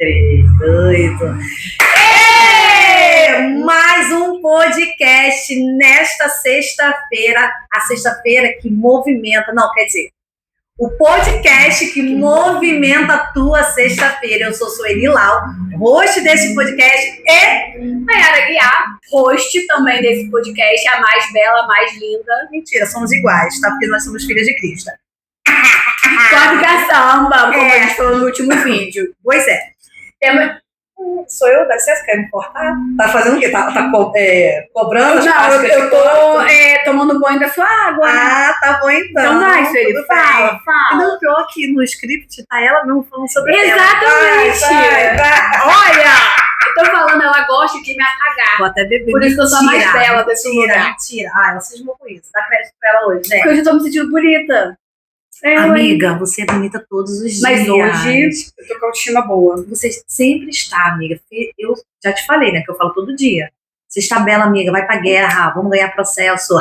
3, 2, 1. Mais um podcast nesta sexta-feira. A sexta-feira que movimenta... Não, quer dizer, o podcast que movimenta a tua sexta-feira. Eu sou Sueli Lau, host desse podcast, e Mayara Guiar, host também desse podcast, a mais bela, a mais linda. Mentira, somos iguais, tá? Porque nós somos filhas de Cristo. Pode caçamba, como a gente falou no último vídeo. Pois é. Sou eu, dá licença, quer me cortar? Tá fazendo o quê? Tá cobrando? Não, eu tô tomando banho da sua água. Ah, tá bom então. Então vai, Sueli, fala. E não, pior que no script tá ela não falando sobre o tema. Exatamente. Vai. Olha, eu tô falando, ela gosta de me apagar. Vou até beber. Por isso que eu sou a mais bela desse lugar. Mentira. Ah, ela se esmou com isso. Dá crédito pra ela hoje, né? Porque hoje eu tô me sentindo bonita. Amiga, você é bonita todos os dias. Mas hoje eu tô com a autoestima boa. Você sempre está, amiga. Eu já te falei, né? Que eu falo todo dia. Você está bela, amiga. Vai pra guerra. Vamos ganhar processo.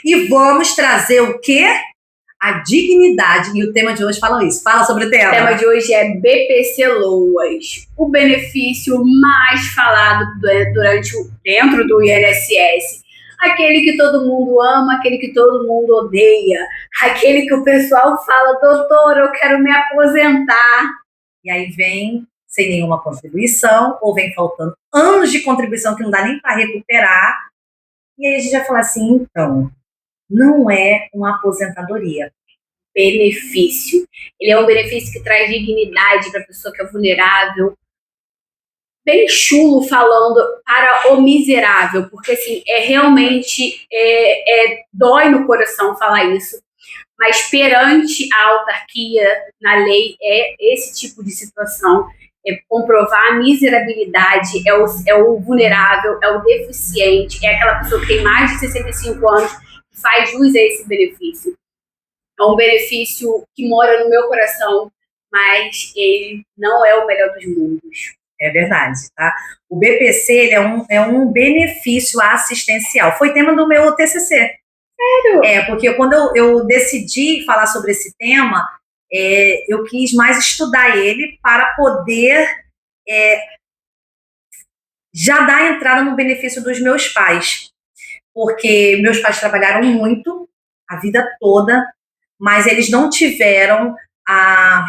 E vamos trazer o quê? A dignidade. E o tema de hoje fala isso. Fala sobre o tema. O tema de hoje é BPC Loas. O benefício mais falado dentro do INSS. Aquele que todo mundo ama, aquele que todo mundo odeia. Aquele que o pessoal fala, doutor, eu quero me aposentar. E aí vem sem nenhuma contribuição, ou vem faltando anos de contribuição que não dá nem para recuperar. E aí a gente vai falar assim, então, não é uma aposentadoria. Benefício. Ele é um benefício que traz dignidade para a pessoa que é vulnerável. Bem chulo falando para o miserável, porque assim, realmente dói no coração falar isso, mas perante a autarquia, na lei, é esse tipo de situação, é comprovar a miserabilidade, é o vulnerável, é o deficiente, é aquela pessoa que tem mais de 65 anos que faz jus a esse benefício. É um benefício que mora no meu coração, mas ele não é o melhor dos mundos. É verdade, tá? O BPC ele é um benefício assistencial. Foi tema do meu TCC. Sério? Porque quando eu decidi falar sobre esse tema, eu quis mais estudar ele para poder já dar entrada no benefício dos meus pais. Porque meus pais trabalharam muito, a vida toda, mas eles não tiveram a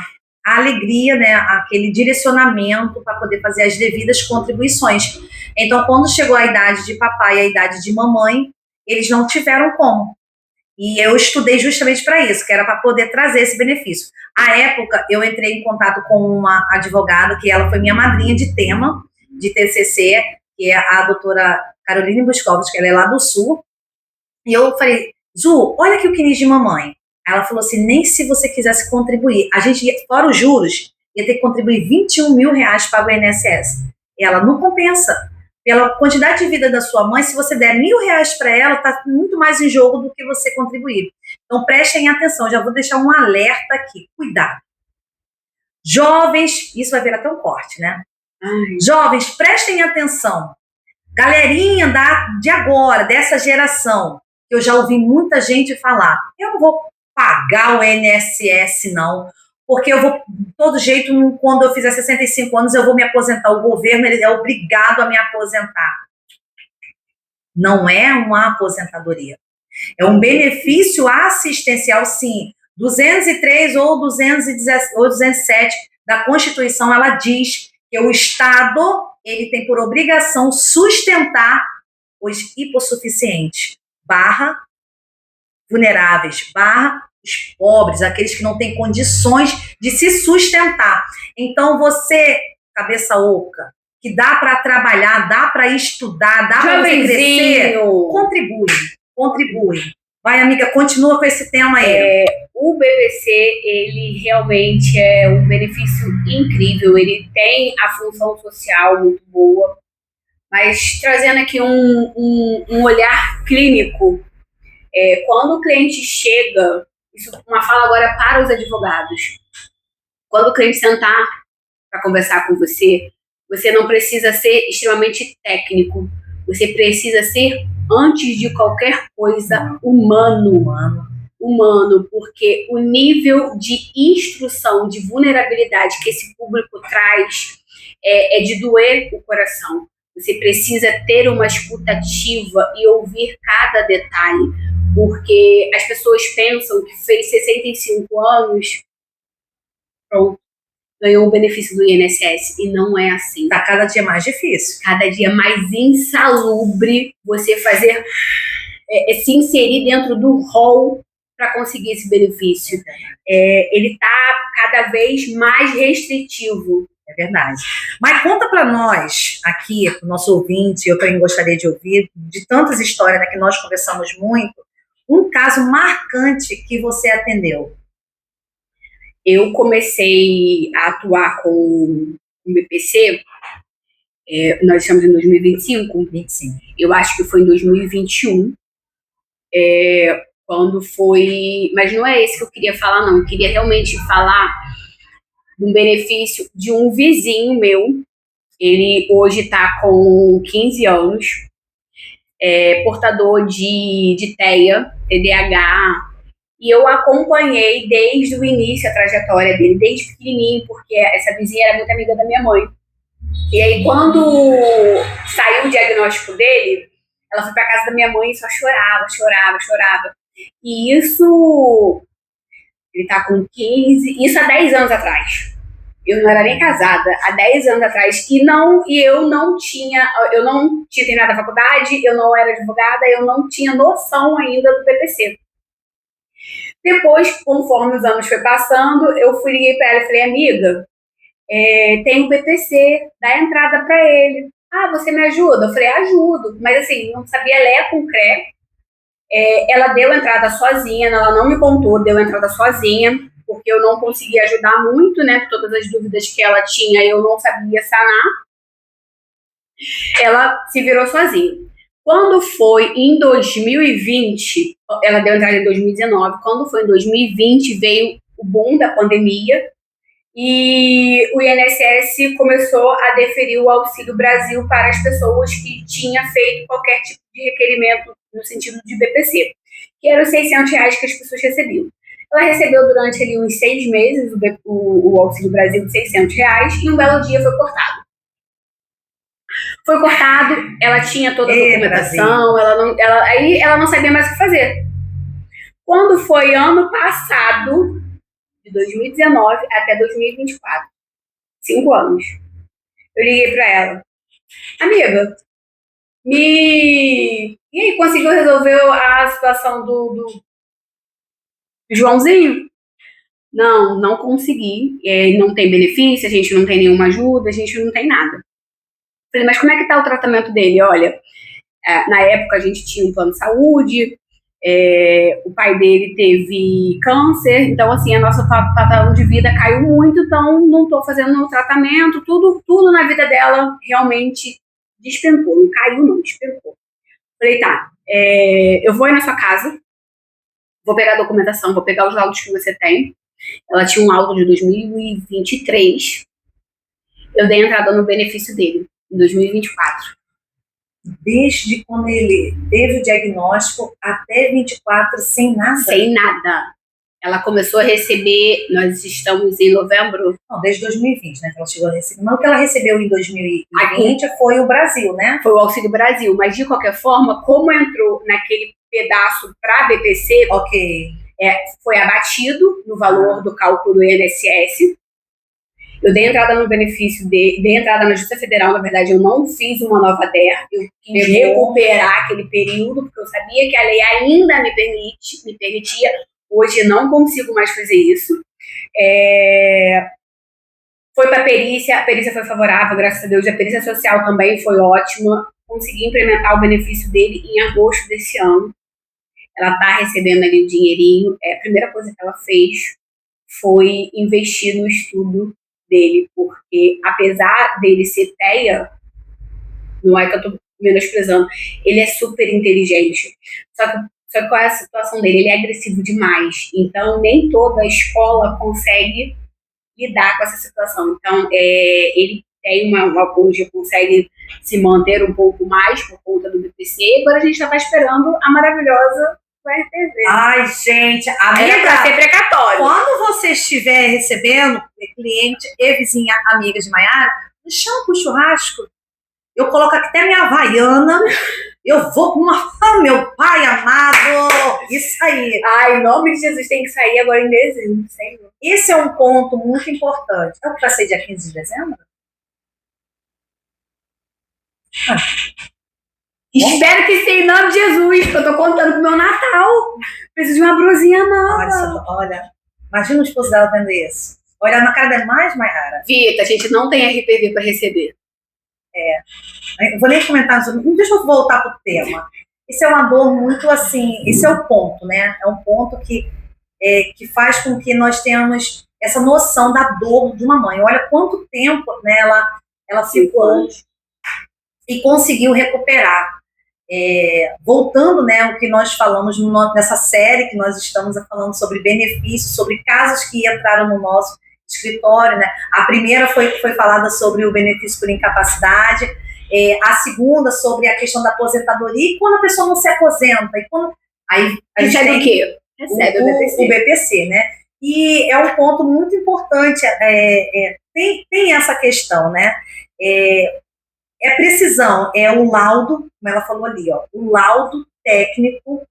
alegria, né, aquele direcionamento para poder fazer as devidas contribuições. Então, quando chegou a idade de papai e a idade de mamãe, eles não tiveram como. E eu estudei justamente para isso, que era para poder trazer esse benefício. À época, eu entrei em contato com uma advogada, que ela foi minha madrinha de tema, de TCC, que é a doutora Caroline Buscovitch, que ela é lá do Sul. E eu falei, Ju, olha aqui o quinis de mamãe. Ela falou assim, nem se você quisesse contribuir. A gente, fora os juros, ia ter que contribuir R$21 mil para o INSS. E ela não compensa. Pela quantidade de vida da sua mãe, se você der R$1.000 para ela, está muito mais em jogo do que você contribuir. Então, prestem atenção. Já vou deixar um alerta aqui. Cuidado. Jovens, isso vai virar até um corte, né? Jovens, prestem atenção. Galerinha de agora, dessa geração, que eu já ouvi muita gente falar, eu não vou pagar o INSS, não, porque eu vou, de todo jeito, quando eu fizer 65 anos, eu vou me aposentar. O governo ele é obrigado a me aposentar. Não é uma aposentadoria. É um benefício assistencial, sim. 203 ou 207 da Constituição, ela diz que o Estado ele tem por obrigação sustentar os hipossuficientes, vulneráveis, os pobres, aqueles que não têm condições de se sustentar. Então, você, cabeça oca, que dá para trabalhar, dá para estudar, dá para você crescer, contribui. Vai, amiga, continua com esse tema aí. O BPC, ele realmente é um benefício incrível, ele tem a função social muito boa, mas trazendo aqui um olhar clínico, quando o cliente chega, isso é uma fala agora para os advogados, quando o cliente sentar para conversar com você, você não precisa ser extremamente técnico, você precisa ser, antes de qualquer coisa, humano. humano, porque o nível de instrução, de vulnerabilidade que esse público traz é de doer o coração. Você precisa ter uma escuta ativa e ouvir cada detalhe, porque as pessoas pensam que fez 65 anos, pronto, ganhou o benefício do INSS, e não é assim. Está cada dia mais difícil. Cada dia mais insalubre você fazer, se inserir dentro do rol para conseguir esse benefício. Ele está cada vez mais restritivo. É verdade. Mas conta para nós, aqui, o nosso ouvinte, eu também gostaria de ouvir, de tantas histórias, né, que nós conversamos muito, um caso marcante que você atendeu. Eu comecei a atuar com o BPC, nós estamos em 2025, 25. Eu acho que foi em 2021, quando foi... Mas não é esse que eu queria falar, não. Eu queria realmente falar de um benefício de um vizinho meu. Ele hoje está com 15 anos, portador de TEA, TDAH, e eu acompanhei desde o início a trajetória dele, desde pequenininho, porque essa vizinha era muito amiga da minha mãe. E aí, quando saiu o diagnóstico dele, ela foi para casa da minha mãe e só chorava. E isso, ele tá com 15, isso há 10 anos atrás. Eu não era nem casada, há 10 anos atrás. E eu não tinha terminado a faculdade, eu não era advogada, eu não tinha noção ainda do PPC. Depois, conforme os anos foi passando, eu liguei para ela e falei, amiga, tem um PPC, dá entrada para ele. Ah, você me ajuda? Eu falei, ajudo. Mas assim, não sabia ler com CRE. Ela deu entrada sozinha, ela não me contou, deu entrada sozinha, porque eu não conseguia ajudar muito, né? Todas as dúvidas que ela tinha, eu não sabia sanar. Ela se virou sozinha. Quando foi em 2020, ela deu entrada em 2019, quando foi em 2020, veio o boom da pandemia, e o INSS começou a deferir o Auxílio Brasil para as pessoas que tinham feito qualquer tipo de requerimento no sentido de BPC, que eram os R$600 que as pessoas recebiam. Ela recebeu durante ali uns 6 meses o Auxílio Brasil de R$600 e um belo dia foi cortado. Foi cortado, ela tinha toda a documentação, ela não sabia mais o que fazer. Quando foi ano passado, de 2019 até 2024, 5 anos, eu liguei para ela, amiga, e aí, conseguiu resolver a situação do Joãozinho? Não consegui, não tem benefício, a gente não tem nenhuma ajuda, a gente não tem nada. Falei, mas como é que tá o tratamento dele? Olha, na época a gente tinha um plano de saúde, o pai dele teve câncer, então assim, a nossa padrão de vida caiu muito, então não estou fazendo o tratamento, tudo na vida dela realmente despencou, não caiu não, despencou. Falei, tá, eu vou ir na sua casa, vou pegar a documentação, vou pegar os laudos que você tem. Ela tinha um laudo de 2023, eu dei entrada no benefício dele, em 2024. Desde quando ele teve o diagnóstico até 24, sem nada? Sem nada. Ela começou a receber, nós estamos em novembro. Não, desde 2020, né, que ela chegou a receber. Mas o que ela recebeu em 2020 foi o Brasil, né? Foi o Auxílio Brasil, mas de qualquer forma, como entrou naquele pedaço para BPC, foi abatido no valor do cálculo do INSS. Eu dei entrada no benefício, dei entrada na Justiça Federal, na verdade eu não fiz uma nova DER, eu quis recuperar aquele período, porque eu sabia que a lei ainda me permitia, hoje não consigo mais fazer isso. Foi para a perícia foi favorável, graças a Deus, a perícia social também foi ótima, consegui implementar o benefício dele em agosto desse ano. Ela está recebendo ali o dinheirinho, a primeira coisa que ela fez foi investir no estudo dele, porque apesar dele ser TEA, não é que eu estou menosprezando, ele é super inteligente, só que qual é a situação dele? Ele é agressivo demais, então nem toda a escola consegue lidar com essa situação, então ele tem hoje consegue se manter um pouco mais por conta do BPC, agora a gente está esperando a maravilhosa pro RTV. Ai, gente, Era pra ser precatório. quando você estiver recebendo cliente e vizinha amiga de Maiara, me chama pro churrasco. Eu coloco até minha havaiana. Eu vou com uma... Oh, meu pai amado! Isso aí. Ai, em nome de Jesus, tem que sair agora em dezembro. Senhor. Esse é um ponto muito importante. É o que vai ser dia 15 de dezembro? Espero que seja em nome de Jesus, que eu tô contando pro meu Natal. Preciso de uma brusinha nova. Olha, imagina o esposo dela vendo isso. Olha na cara da mais, Maiara. Vita, a gente não tem RPV pra receber. Eu vou nem comentar sobre. Deixa eu voltar pro tema. Esse é uma dor muito assim. Esse é o ponto, né? É um ponto que faz com que nós tenhamos essa noção da dor de uma mãe. Olha quanto tempo, né, ela ficou e conseguiu recuperar. Voltando, né, o que nós falamos nessa série que nós estamos falando sobre benefícios, sobre casos que entraram no nosso escritório, né? A primeira foi falada sobre o benefício por incapacidade, a segunda sobre a questão da aposentadoria e quando a pessoa não se aposenta, e quando aí a gente Recebe tem o quê? Recebe o BPC, né? E é um ponto muito importante, tem essa questão, né? Precisão, o laudo, como ela falou ali, ó, o laudo técnico,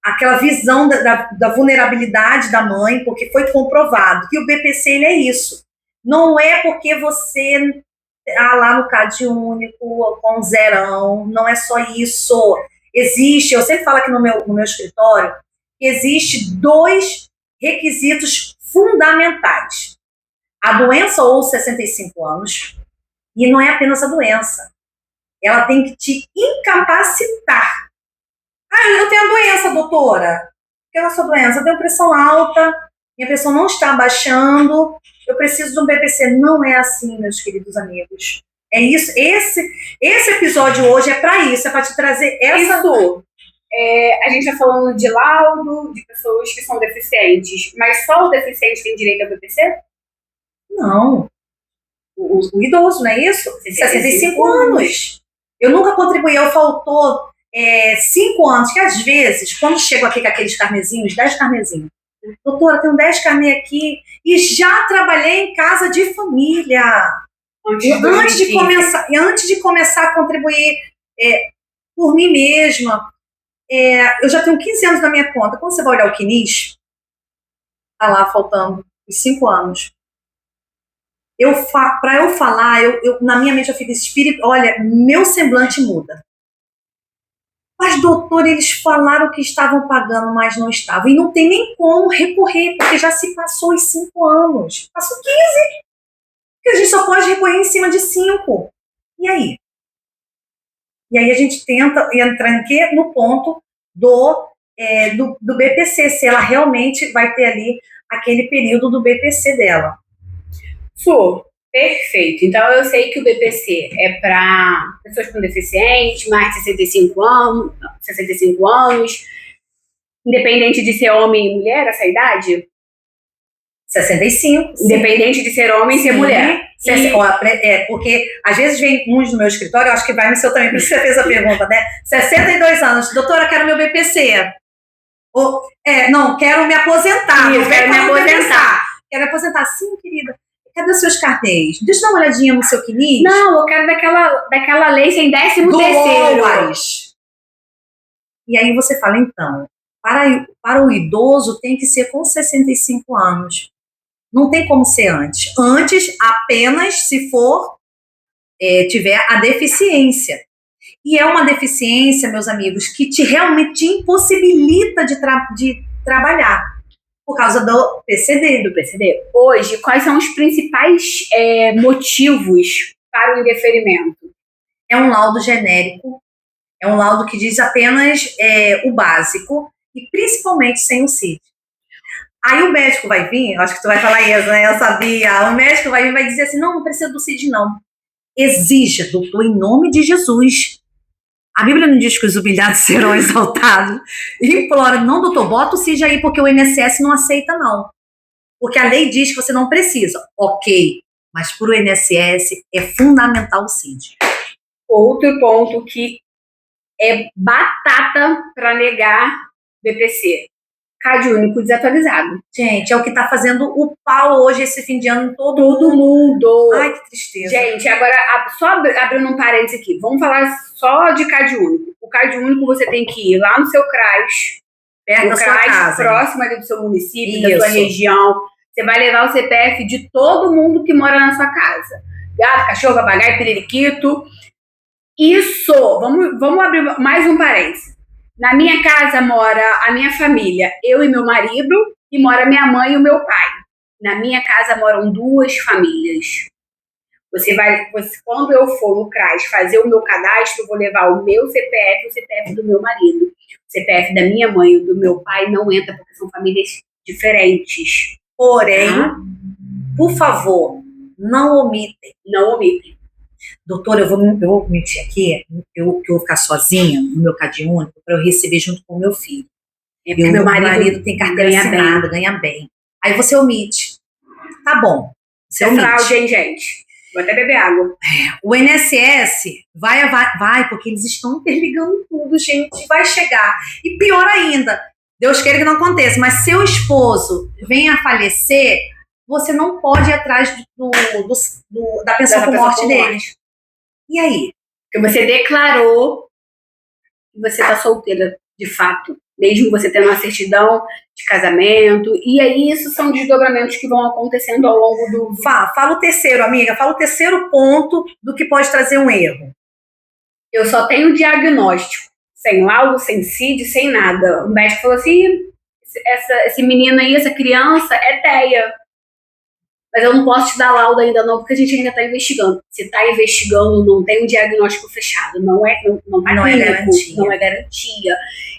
aquela visão da vulnerabilidade da mãe, porque foi comprovado que o BPC ele é isso. Não é porque você lá no CAD único, com zerão, não é só isso. Existe, eu sempre falo aqui no meu escritório, que existe 2 requisitos fundamentais. A doença ou 65 anos, e não é apenas a doença. Ela tem que te incapacitar. Eu tenho a doença, doutora. Qual é a sua doença? Eu tenho pressão alta, minha pressão não está baixando, eu preciso de um BPC. Não é assim, meus queridos amigos. É isso. Esse episódio hoje é para isso, é para te trazer essa... Isso. A gente está falando de laudo, de pessoas que são deficientes, mas só o deficiente tem direito ao BPC? Não. O idoso, não é isso? 65 anos. Eu nunca contribuí, faltou 5 anos, que às vezes, quando chego aqui com aqueles carnezinhos, 10 carnezinhos, doutora, tenho 10 carnê aqui, e já trabalhei em casa de família. Antes de começar a contribuir por mim mesma, eu já tenho 15 anos na minha conta. Quando você vai olhar o CNIS, tá lá faltando os 5 anos. Para eu falar, na minha mente eu fico espírito, olha, meu semblante muda. Mas, doutor, eles falaram que estavam pagando, mas não estavam. E não tem nem como recorrer, porque já se passou os 5 anos. Passou 15. Porque a gente só pode recorrer em cima de 5. E aí? E aí a gente tenta entrar em quê? No ponto do BPC, se ela realmente vai ter ali aquele período do BPC dela. Perfeito. Então eu sei que o BPC é para pessoas com deficiente, mais de 65 anos, independente de ser homem e mulher, essa idade? 65. Independente de ser homem e ser mulher. Porque às vezes vem uns no meu escritório, eu acho que vai no seu também, por isso você fez a pergunta, né? 62 anos, doutora, quero meu BPC. Não, quero me aposentar. Quero me aposentar. Quero me aposentar. Sim, querida. Cadê os seus carnês? Deixa eu dar uma olhadinha no seu CNIS. Não, eu quero daquela lei sem 13º. E aí você fala, então, para o idoso tem que ser com 65 anos. Não tem como ser antes. Antes, apenas se for, tiver a deficiência. E é uma deficiência, meus amigos, que realmente te impossibilita de trabalhar. Por causa do PCD. Hoje, quais são os principais motivos para o indeferimento? É um laudo genérico, é um laudo que diz apenas o básico, e principalmente sem o CID. Aí o médico vai vir, acho que tu vai falar isso, né? Eu sabia. O médico vai vir e vai dizer assim, não precisa do CID, não. Exija, doutor, em nome de Jesus. A Bíblia não diz que os humilhados serão exaltados. Implora, não, doutor, bota o CID aí, porque o INSS não aceita, não. Porque a lei diz que você não precisa. Ok, mas para o INSS é fundamental o CID. Outro ponto que é batata para negar BPC. CAD único desatualizado. Gente, é o que tá fazendo o pau hoje, esse fim de ano, em Todo mundo. Ai, que tristeza. Gente, agora, só abrindo um parênteses aqui, vamos falar só de CAD único. O CAD único você tem que ir lá no seu CRAS, perto da sua casa, próximo ali do seu município, isso, da sua região. Você vai levar o CPF de todo mundo que mora na sua casa. Gato, cachorro, papagaio, periquito. Isso! Vamos abrir mais um parênteses. Na minha casa mora a minha família, eu e meu marido, e mora minha mãe e o meu pai. Na minha casa moram 2 famílias. Quando eu for no CRAS fazer o meu cadastro, eu vou levar o meu CPF e o CPF do meu marido. O CPF da minha mãe e do meu pai não entra, porque são famílias diferentes. Porém, por favor, não omitem. Não omitem. Doutora, eu vou omitir aqui, eu vou ficar sozinha no meu CAD único para eu receber junto com o meu filho. Meu marido tem carteira assinada, ganha bem. Aí você omite. Tá bom. Você omite. Fraude, hein, gente? Vou até beber água. O INSS vai, porque eles estão interligando tudo, gente. Vai chegar. E pior ainda, Deus queira que não aconteça, mas seu esposo venha a falecer, você não pode ir atrás da pensão por morte dele. E aí? Porque você declarou que você está solteira, de fato, mesmo você tendo uma certidão de casamento. E aí, isso são desdobramentos que vão acontecendo ao longo do... Fala o terceiro, amiga. Fala o terceiro ponto do que pode trazer um erro. Eu só tenho diagnóstico. Sem laudo, sem CID, sem nada. O médico falou assim, esse menino aí, essa criança, é TEA. Mas eu não posso te dar laudo ainda não, porque a gente ainda está investigando. Se está investigando, não tem um diagnóstico fechado. Não é garantia. Não é garantia.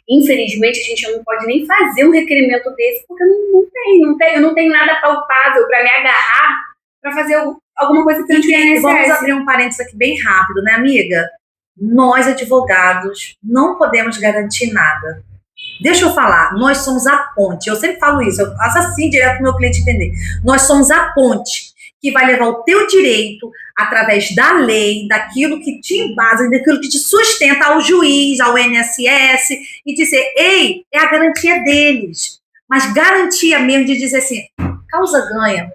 Infelizmente, a gente não pode nem fazer um requerimento desse, porque eu não tenho nada palpável para me agarrar para fazer alguma coisa que a gente quer. Vamos abrir um parênteses aqui bem rápido, né, amiga? Nós, advogados, não podemos garantir nada. Deixa eu falar, nós somos a ponte. Eu sempre falo isso, eu faço assim direto para o meu cliente entender. Nós somos a ponte que vai levar o teu direito através da lei, daquilo que te embasa, daquilo que te sustenta ao juiz, ao INSS, e dizer, ei, é a garantia deles. Mas garantia mesmo de dizer assim, causa ganha.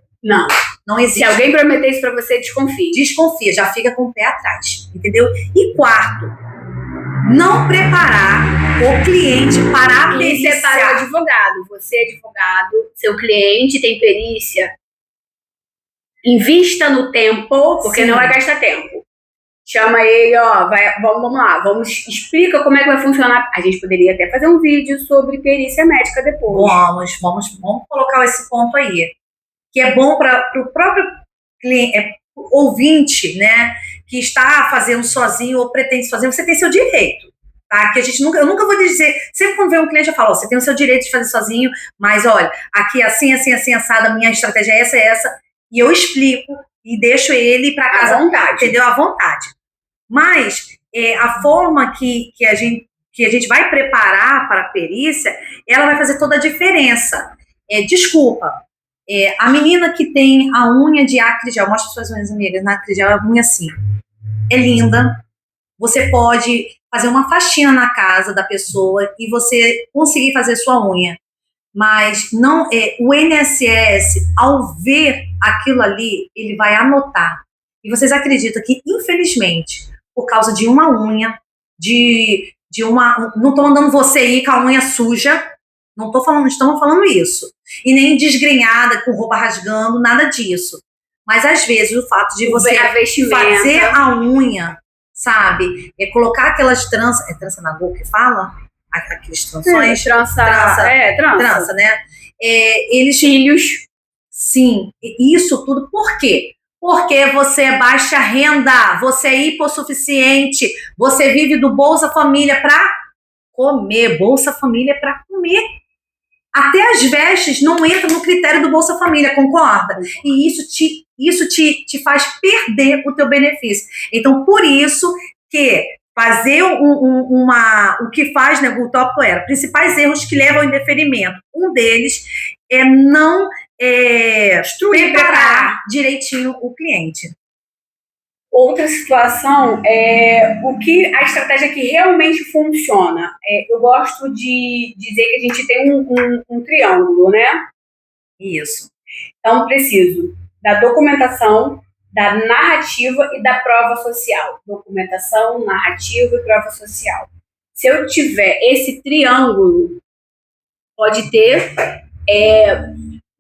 Não existe. Se alguém prometer isso para você, desconfie. Desconfia, já fica com o pé atrás, entendeu? E quarto, não preparar o cliente para a perícia. Isso é para o advogado. Você é advogado, seu cliente tem perícia. Invista no tempo, porque Sim. não vai gastar tempo. Chama ele, vamos lá, explica como é que vai funcionar. A gente poderia até fazer um vídeo sobre perícia médica depois. Vamos colocar esse ponto aí. Que é bom para o próprio cliente, ouvinte, né, que está fazendo sozinho ou pretende sozinho, você tem seu direito, tá? Que eu nunca vou dizer, sempre quando vem um cliente eu falo, você tem o seu direito de fazer sozinho, mas olha, aqui assim, assada, a minha estratégia é essa, e eu explico e deixo ele para casa, à vontade. Entendeu? À vontade. Mas a forma que a gente vai preparar para a perícia, ela vai fazer toda a diferença. Desculpa, a menina que tem a unha de acrigel, mostra suas unhas, amigas, na acrigel, a unha assim, é linda, você pode fazer uma faxina na casa da pessoa e você conseguir fazer sua unha, mas não o INSS, ao ver aquilo ali, ele vai anotar, e vocês acreditam que, infelizmente, por causa de uma unha, não estou mandando você ir com a unha suja, não estamos falando isso. E nem desgrenhada, com roupa rasgando, nada disso. Mas, às vezes, o fato de você fazer a unha, sabe? Colocar aquelas tranças... É trança na boca que fala? Aqueles tranções? Trança, né? Cílios. Sim. Isso tudo. Por quê? Porque você é baixa renda, você é hipossuficiente, você vive do Bolsa Família para comer. Bolsa Família é para comer. Até as vestes não entram no critério do Bolsa Família, concorda? E isso te faz perder o teu benefício. Então, por isso que fazer o que faz, né, o tópico era principais erros que levam ao indeferimento. Um deles é não preparar direitinho o cliente. Outra situação é a estratégia que realmente funciona. Eu gosto de dizer que a gente tem um triângulo, né? Isso. Então, preciso da documentação, da narrativa e da prova social. Documentação, narrativa e prova social. Se eu tiver esse triângulo, pode ter...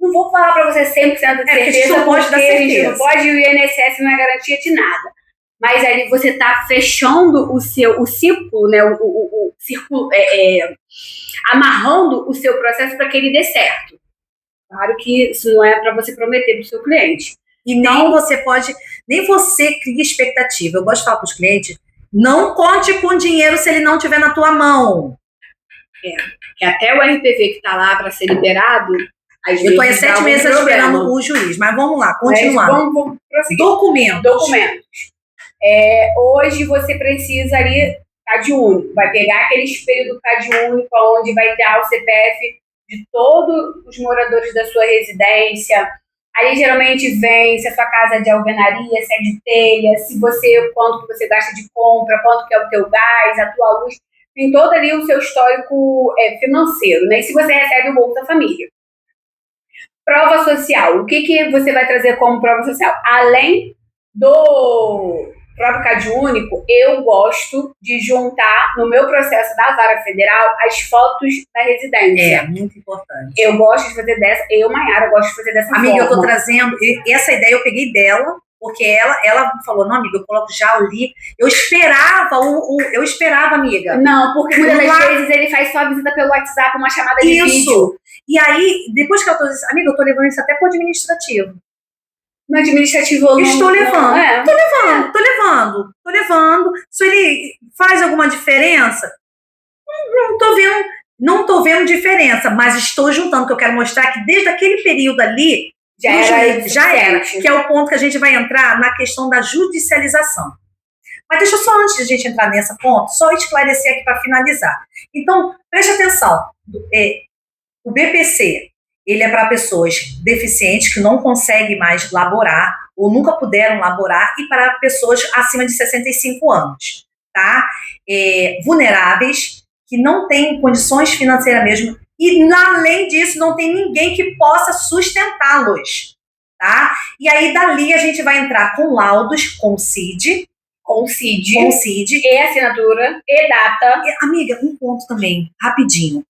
não vou falar para você 100% de certeza, porque a gente não pode, e o INSS não é garantia de nada. Mas aí você está fechando o ciclo, né, o círculo, amarrando o seu processo para que ele dê certo. Claro que isso não é para você prometer para o seu cliente. E nem você cria expectativa. Eu gosto de falar para os clientes, não conte com dinheiro se ele não estiver na tua mão. Que até o RPV que está lá para ser liberado, às vezes eu estou há 7 meses esperando o juiz, mas vamos lá, continuando. Vamos prosseguir. Documentos. Hoje você precisa ali, CAD único, vai pegar aquele espelho do CAD único, onde vai ter o CPF de todos os moradores da sua residência. Aí geralmente vem se a sua casa é de alvenaria, se é de telha, quanto que você gasta de compra, quanto que é o teu gás, a tua luz, tem todo ali o seu histórico financeiro, né? E se você recebe o Bolsa Família. Prova social. O que você vai trazer como prova social? Além do próprio CAD único, eu gosto de juntar no meu processo da Vara Federal as fotos da residência. É, muito importante. Eu gosto de fazer Maiara, gosto de fazer dessa forma. Amiga, eu tô trazendo, essa ideia eu peguei dela, porque ela falou, não, amiga, eu coloco já ali. Eu esperava, amiga. Não, porque muitas das vezes ele faz só a visita pelo WhatsApp, uma chamada de vídeo. E aí, depois que ela disse, amiga, eu tô levando isso até pro administrativo. No administrativo eu não... Estou levando. Tô levando. Se ele faz alguma diferença, não tô vendo diferença, mas estou juntando, que eu quero mostrar que desde aquele período ali, já era, que é o ponto que a gente vai entrar na questão da judicialização. Mas deixa eu só, antes de a gente entrar nesse ponto, só esclarecer aqui para finalizar. Então, preste atenção, o BPC, ele é para pessoas deficientes que não conseguem mais laborar ou nunca puderam laborar e para pessoas acima de 65 anos, tá? Vulneráveis, que não têm condições financeiras mesmo e, além disso, não tem ninguém que possa sustentá-los, tá? E aí, dali, a gente vai entrar com laudos, com CID, e assinatura, e data. Amiga, um ponto também, rapidinho.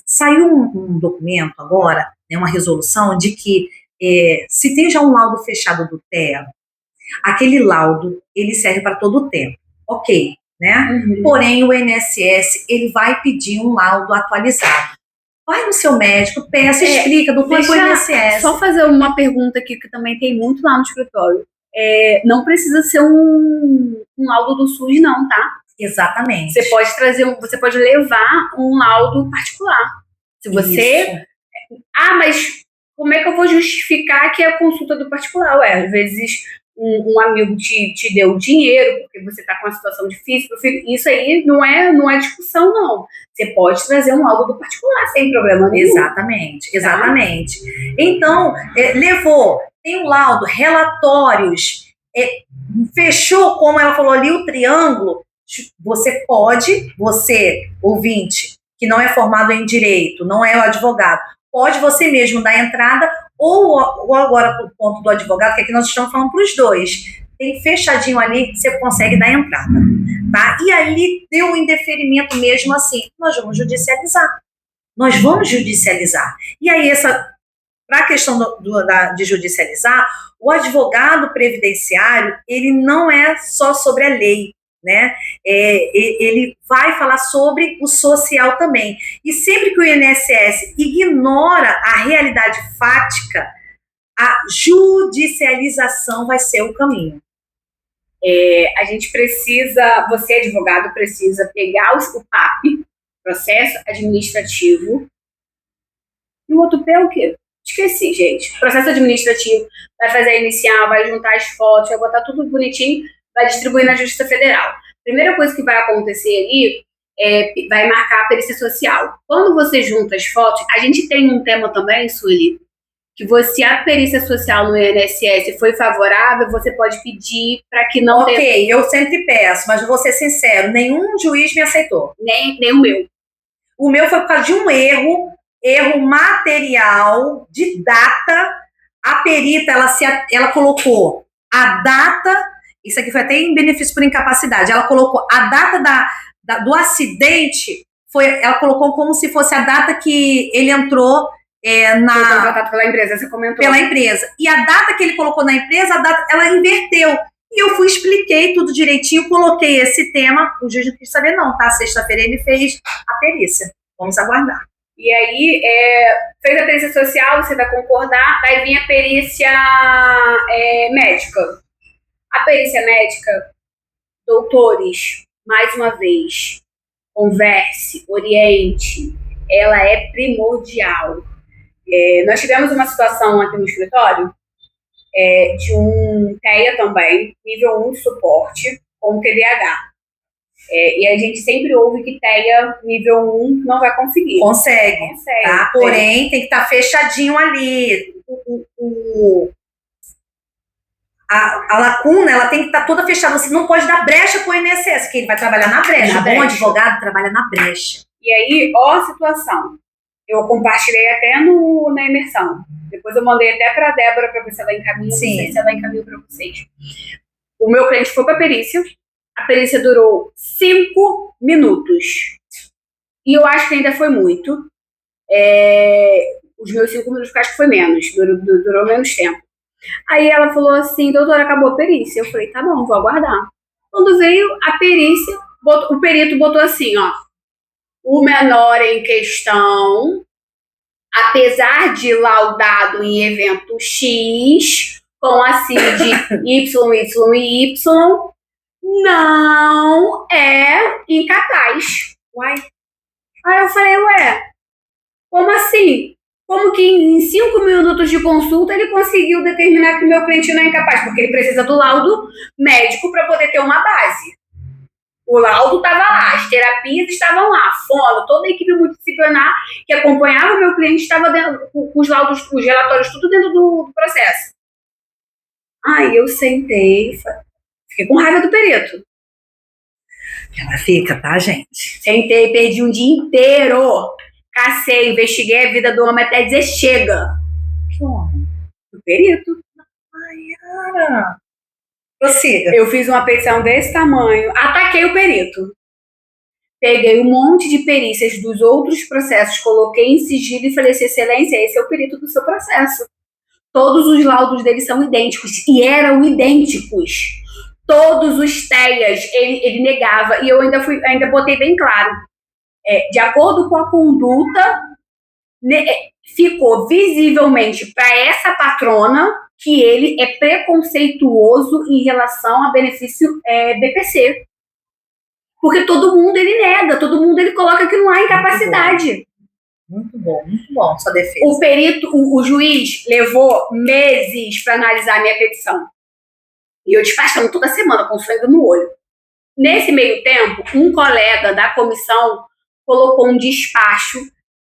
Saiu um documento agora, né, uma resolução de que se tem já um laudo fechado do TEA, aquele laudo, ele serve para todo o tempo. Ok, né? Uhum. Porém, o INSS, ele vai pedir um laudo atualizado. Vai no seu médico, peça, explica do quanto o INSS. Só fazer uma pergunta aqui, que também tem muito lá no escritório. Não precisa ser um laudo do SUS, não, tá? Exatamente. Você pode levar um laudo particular. Se você... mas como é que eu vou justificar que é a consulta do particular? Às vezes um amigo te deu dinheiro porque você está com uma situação difícil. Isso aí não é discussão, não. Você pode trazer um laudo do particular sem problema nenhum. Exatamente. Então, levou, tem um laudo, relatórios, fechou, como ela falou ali, o triângulo. Você, ouvinte, que não é formado em direito, não é o advogado, pode você mesmo dar entrada, ou agora para o ponto do advogado, que aqui nós estamos falando para os dois. Tem fechadinho ali que você consegue dar entrada, tá? E ali deu um indeferimento mesmo assim, nós vamos judicializar. E aí, para a questão de judicializar, o advogado previdenciário, ele não é só sobre a lei, né? Ele vai falar sobre o social também. E sempre que o INSS ignora a realidade fática, a judicialização vai ser o caminho. A gente precisa, você advogado, precisa pegar o PAP, processo administrativo, e o outro P é o quê? Esqueci, gente. Processo administrativo, vai fazer a inicial, vai juntar as fotos, vai botar tudo bonitinho, vai distribuir na Justiça Federal. Primeira coisa que vai acontecer ali vai marcar a perícia social. Quando você junta as fotos, a gente tem um tema também, Sueli, que a perícia social no INSS foi favorável, você pode pedir para que não tenha... Ok, eu sempre peço, mas vou ser sincero, nenhum juiz me aceitou. Nem o meu. O meu foi por causa de um erro material de data. A perita, ela colocou a data, isso aqui foi até em benefício por incapacidade, ela colocou a data do acidente, ela colocou como se fosse a data que ele entrou foi contratado pela empresa, você comentou. Pela empresa. E a data que ele colocou na empresa, ela inverteu. E eu expliquei tudo direitinho, coloquei esse tema, o juiz não quis saber não, tá? Sexta-feira ele fez a perícia. Vamos aguardar. E aí, fez a perícia social, você vai concordar, vai vir a perícia médica. A perícia médica, doutores, mais uma vez, converse, oriente, ela é primordial. Nós tivemos uma situação aqui no escritório de um TEA também, nível 1 de suporte, com TDAH. E a gente sempre ouve que TEA nível 1 não vai conseguir. Consegue, tá? Porém, tem que estar fechadinho ali. A lacuna, ela tem que estar toda fechada. Você não pode dar brecha para o INSS, que ele vai trabalhar na brecha. O bom advogado trabalha na brecha. E aí, ó a situação. Eu compartilhei até na imersão. Depois eu mandei até para a Débora para ver se ela encaminha. Não sei se ela encaminhou para vocês. O meu cliente foi para a perícia durou 5 minutos. E eu acho que ainda foi muito. Os meus 5 minutos, acho que foi menos. Durou menos tempo. Aí ela falou assim, doutora, acabou a perícia. Eu falei, tá bom, vou aguardar. Quando veio a perícia, o perito botou assim, ó. O menor em questão, apesar de laudado em evento X, com a CID YYY, não é incapaz. Uai. Aí eu falei, como assim? Como que em 5 minutos de consulta ele conseguiu determinar que o meu cliente não é incapaz? Porque ele precisa do laudo médico para poder ter uma base. O laudo estava lá, as terapias estavam lá, fono, toda a equipe multidisciplinar que acompanhava o meu cliente estava dentro, com os laudos, os relatórios, tudo dentro do processo. Aí eu sentei, fiquei com raiva do perito. Ela fica, tá, gente? Sentei, perdi um dia inteiro. Cacei, investiguei a vida do homem até dizer chega. Que homem? O perito. Ai, cara. Prossiga. Eu fiz uma petição desse tamanho, ataquei o perito. Peguei um monte de perícias dos outros processos, coloquei em sigilo e falei assim, excelência, esse é o perito do seu processo. Todos os laudos dele são idênticos, e eram idênticos. Todos os TEAs, ele negava, e eu ainda botei bem claro. De acordo com a conduta, ficou visivelmente para essa patrona que ele é preconceituoso em relação a benefício BPC. Porque todo mundo ele nega, todo mundo ele coloca que não há incapacidade. Muito bom, sua defesa. O perito, o juiz levou meses para analisar a minha petição. E eu despachando toda semana com sangue no olho. Nesse meio tempo, um colega da comissão colocou um despacho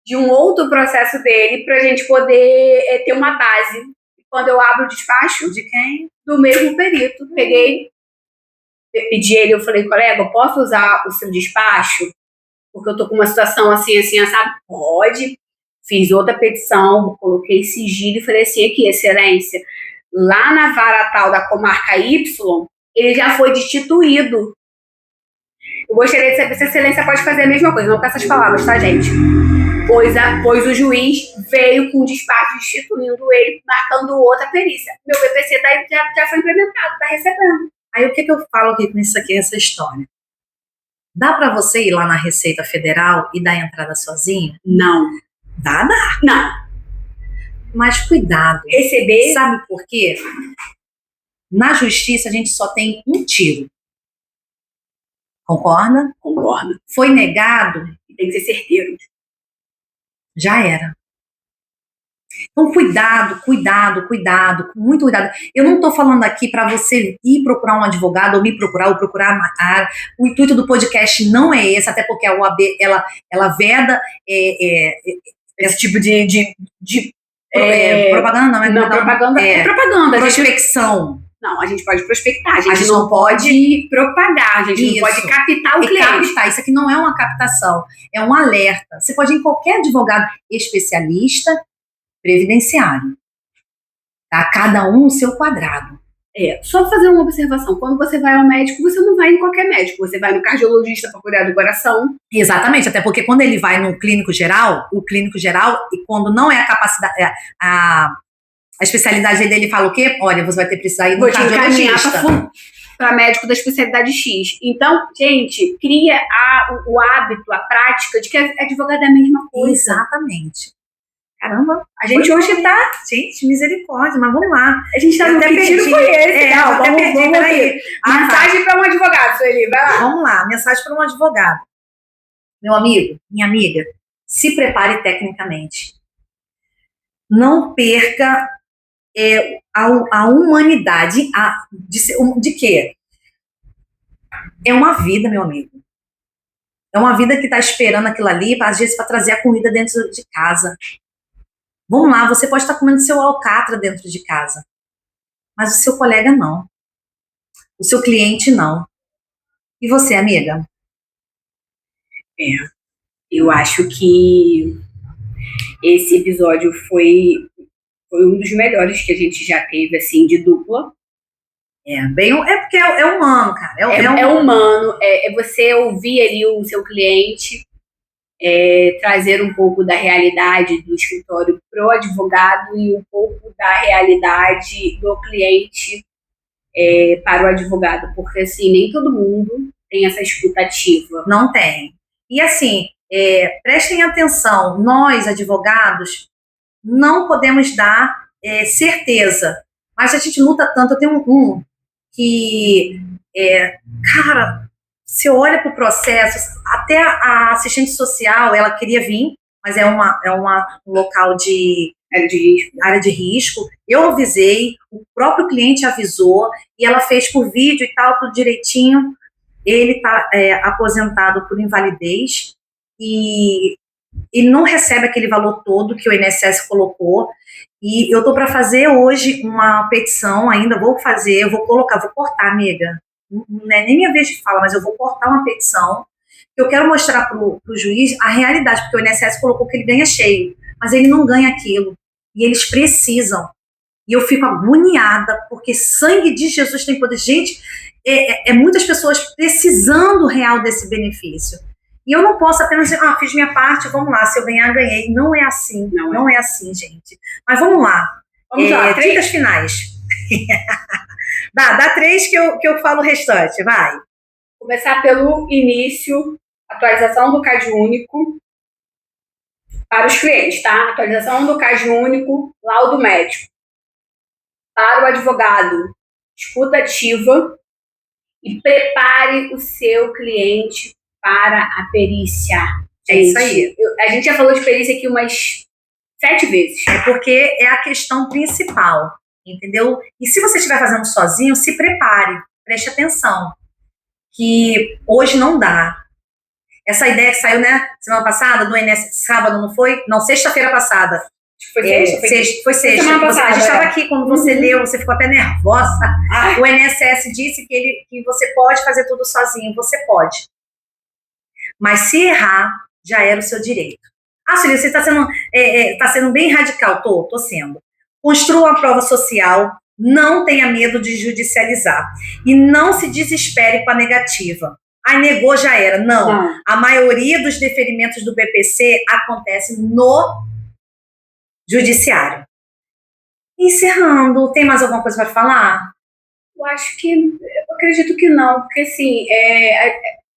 de um outro processo dele para a gente poder ter uma base. Quando eu abro o despacho... De quem? Do mesmo perito. Peguei, pedi ele, eu falei, colega, eu posso usar o seu despacho? Porque eu tô com uma situação assim, sabe? Pode. Fiz outra petição, coloquei sigilo e falei assim, aqui, excelência, lá na vara tal da comarca Y, ele já foi destituído. Eu gostaria de saber se a excelência pode fazer a mesma coisa, não com essas palavras, tá, gente? Pois o juiz veio com o despacho destituindo ele, marcando outra perícia. Meu BPC já foi implementado, tá recebendo. Aí o que eu falo aqui com isso aqui, essa história? Dá para você ir lá na Receita Federal e dar entrada sozinho? Não. Dá? Não. Mas cuidado. Receber... Sabe por quê? Na justiça a gente só tem um tiro. Concorda? Concordo. Foi negado? Tem que ser certeiro. Já era. Então, cuidado, com muito cuidado. Eu não estou falando aqui para você ir procurar um advogado ou me procurar ou procurar a área. O intuito do podcast não é esse, até porque a OAB ela veda esse tipo de Propaganda não, não, propaganda é propaganda. Prospecção. Não, a gente pode prospectar, a gente não pode propagar, a gente não pode captar o cliente. Captar, isso aqui não é uma captação, é um alerta. Você pode ir em qualquer advogado especialista previdenciário. Tá? Cada um no seu quadrado. Só fazer uma observação. Quando você vai ao médico, você não vai em qualquer médico. Você vai no cardiologista para cuidar do coração. Exatamente, até porque quando ele vai no clínico geral, e quando não é a capacidade, a especialidade dele fala o quê? Olha, você vai ter que precisar ir no cardiologista. Para médico da especialidade X. Então, gente, cria o hábito, a prática de que advogado é a mesma coisa. Exatamente. Caramba, a gente hoje tá... Gente, misericórdia, mas vamos lá. A gente tá no que tiro foi esse? Vamos peraí. Mensagem para um advogado, Sueli, vai lá. Vamos lá, mensagem para um advogado. Meu amigo, minha amiga, se prepare tecnicamente. Não perca a humanidade de quê? É uma vida, meu amigo. É uma vida que está esperando aquilo ali, às vezes, para trazer a comida dentro de casa. Vamos lá, você pode estar comendo seu alcatra dentro de casa, mas o seu colega não. O seu cliente não. E você, amiga? Eu acho que esse episódio foi um dos melhores que a gente já teve, assim, de dupla. Porque é humano, cara. É humano, é você ouvir ali o seu cliente, trazer um pouco da realidade do escritório pro advogado e um pouco da realidade do cliente para o advogado, porque assim, nem todo mundo tem essa escutativa. Não tem. E assim, prestem atenção, nós, advogados, não podemos dar certeza, mas a gente luta tanto. Eu tenho um que, cara, você olha para o processo, até a assistente social, ela queria vir, mas é um local de área de risco. Eu avisei, o próprio cliente avisou, e ela fez por vídeo e tal, tudo direitinho. Ele está aposentado por invalidez, e ele não recebe aquele valor todo que o INSS colocou, e eu estou para fazer hoje uma petição ainda, eu vou cortar, amiga, não é nem minha vez de fala, mas eu vou cortar uma petição, que eu quero mostrar para o juiz a realidade, porque o INSS colocou que ele ganha cheio, mas ele não ganha aquilo, e eles precisam, e eu fico agoniada, porque sangue de Jesus tem poder. Gente, muitas pessoas precisando real desse benefício. E eu não posso apenas dizer, fiz minha parte, vamos lá, se eu ganhar, ganhei. Não é assim, não é assim, gente. Mas vamos lá. Vamos lá, 30 finais. Dá 3 que eu falo o restante, vai. Começar pelo início, atualização do CAD único para os clientes, tá? Atualização do CAD único, laudo médico. Para o advogado, escuta ativa e prepare o seu cliente para a perícia. É isso aí. A gente já falou de perícia aqui umas 7 vezes. É porque é a questão principal, entendeu? E se você estiver fazendo sozinho, se prepare, preste atenção, que hoje não dá. Essa ideia que saiu, né, semana passada, do INSS, sábado, não foi? Não, sexta-feira passada. Foi sexta? Foi sexta. A gente estava aqui, quando você leu, você ficou até nervosa. O INSS disse que você pode fazer tudo sozinho, você pode. Mas se errar, já era o seu direito. Sueli, você está sendo bem radical. Tô sendo. Construa uma prova social, não tenha medo de judicializar. E não se desespere com a negativa. Negou, já era. Não. A maioria dos deferimentos do BPC acontece no judiciário. Encerrando, tem mais alguma coisa para falar? Eu acredito que não, porque assim,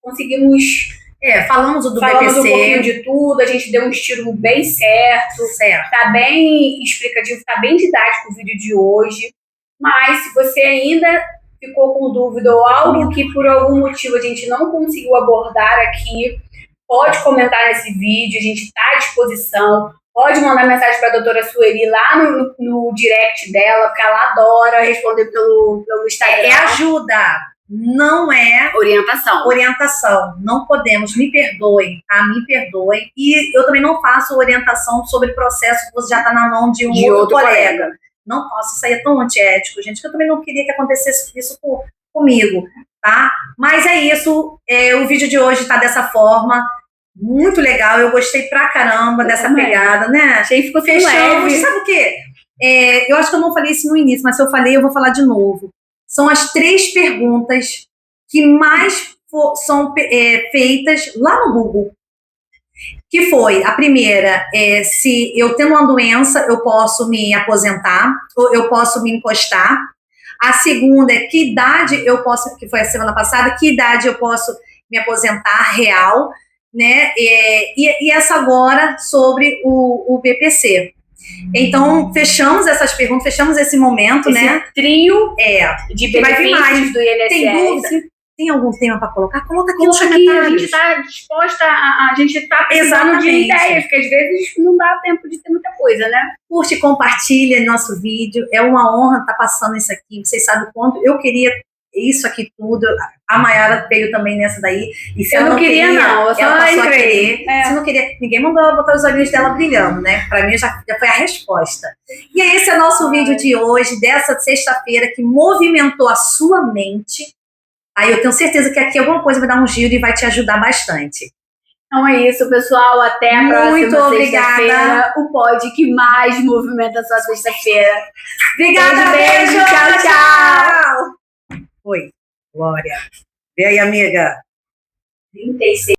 conseguimos... falamos do BPC. Falamos um pouquinho de tudo, a gente deu um estilo bem certo. Tá bem explicativo, tá bem didático o vídeo de hoje, mas se você ainda ficou com dúvida ou algo que por algum motivo a gente não conseguiu abordar aqui, pode comentar nesse vídeo, a gente está à disposição. Pode mandar mensagem para a doutora Sueli lá no direct dela, porque ela adora responder pelo Instagram. Ajuda. não é orientação. Não podemos, me perdoem, tá? Me perdoem. E eu também não faço orientação sobre processo que você já está na mão de um outro colega. Não posso, isso aí é tão antiético, gente, que eu também não queria que acontecesse isso comigo, tá? Mas é isso, o vídeo de hoje tá dessa forma, muito legal, eu gostei pra caramba dessa pegada, né? Achei que ficou fechamos. Sabe o quê? Eu acho que eu não falei isso no início, mas se eu falei, eu vou falar de novo. São as 3 perguntas que mais são feitas lá no Google. Que foi, a primeira, se eu tendo uma doença, eu posso me aposentar, ou eu posso me encostar. A segunda é que idade eu posso, que foi a semana passada, que idade eu posso me aposentar real, né? E essa agora sobre o BPC. Então, fechamos essas perguntas, fechamos esse momento, esse né? Trio de benefícios do INSS. Tem dúvida? Tem algum tema para colocar? Coloca aqui nos comentários. A gente está disposta, a gente está precisando de ideias, porque às vezes não dá tempo de ter muita coisa, né? Curte, compartilha nosso vídeo. É uma honra estar passando isso aqui. Vocês sabem o quanto eu queria isso aqui tudo. A Mayara veio também nessa daí. E se eu não queria, não. Eu só ela passou a querer. Se não queria, ninguém mandou botar os olhinhos dela brilhando, né? Para mim já foi a resposta. E esse é o nosso vídeo de hoje, dessa sexta-feira, que movimentou a sua mente. Aí eu tenho certeza que aqui alguma coisa vai dar um giro e vai te ajudar bastante. Então é isso, pessoal. Até a próxima sexta-feira. O pod que mais movimenta a sua sexta-feira. Obrigada, beijo. Tchau. Oi, Glória. E aí, amiga? 36.